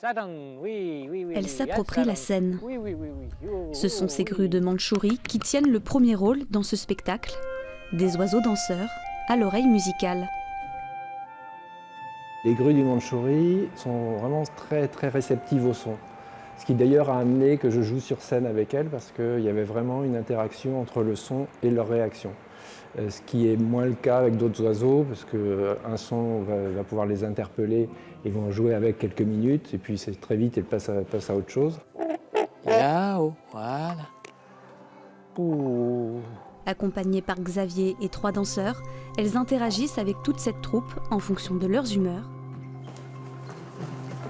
Elle s'approprie la scène. Ce sont ces grues de Mandchourie qui tiennent le premier rôle dans ce spectacle. Des oiseaux danseurs à l'oreille musicale. Les grues du Mandchourie sont vraiment très réceptives au son. Ce qui d'ailleurs a amené que je joue sur scène avec elles parce qu'il y avait vraiment une interaction entre le son et leur réaction. Ce qui est moins le cas avec d'autres oiseaux parce qu'un son va pouvoir les interpeller, ils vont jouer avec quelques minutes et puis c'est très vite, ils passent à autre chose. Là-haut, voilà. Ouh. Accompagnées par Xavier et 3 danseurs, elles interagissent avec toute cette troupe en fonction de leurs humeurs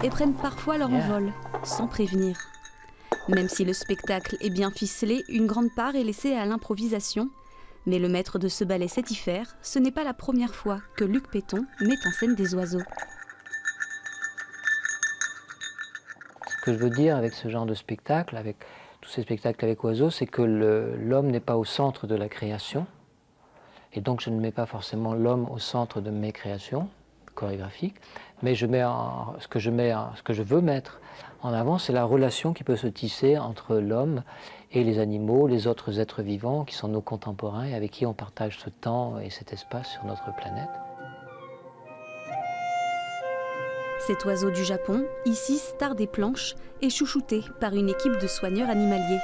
et prennent parfois leur envol, sans prévenir. Même si le spectacle est bien ficelé, une grande part est laissée à l'improvisation. Mais le maître de ce ballet sait y faire, ce n'est pas la première fois que Luc Péton met en scène des oiseaux. Ce que je veux dire avec ce genre de spectacle, avec tous ces spectacles avec oiseaux, c'est que l'homme n'est pas au centre de la création. Et donc je ne mets pas forcément l'homme au centre de mes créations chorégraphiques, mais ce que je veux mettre en avant, c'est la relation qui peut se tisser entre l'homme et les animaux, les autres êtres vivants qui sont nos contemporains et avec qui on partage ce temps et cet espace sur notre planète. Cet oiseau du Japon, ici star des planches, est chouchouté par une équipe de soigneurs animaliers.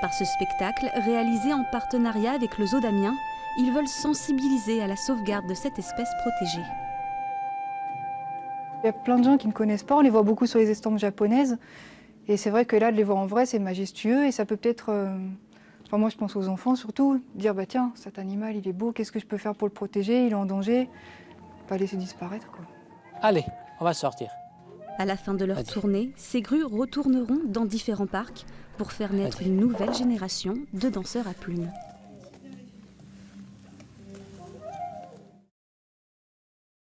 Par ce spectacle, réalisé en partenariat avec le zoo d'Amiens, ils veulent sensibiliser à la sauvegarde de cette espèce protégée. Il y a plein de gens qui ne connaissent pas, on les voit beaucoup sur les estampes japonaises. Et c'est vrai que là, de les voir en vrai, c'est majestueux et ça peut peut-être, enfin moi je pense aux enfants surtout, dire bah tiens, cet animal il est beau, qu'est-ce que je peux faire pour le protéger, il est en danger, pas laisser disparaître quoi. Allez, on va sortir. À la fin de leur tournée, ces grues retourneront dans différents parcs pour faire naître une nouvelle génération de danseurs à plumes.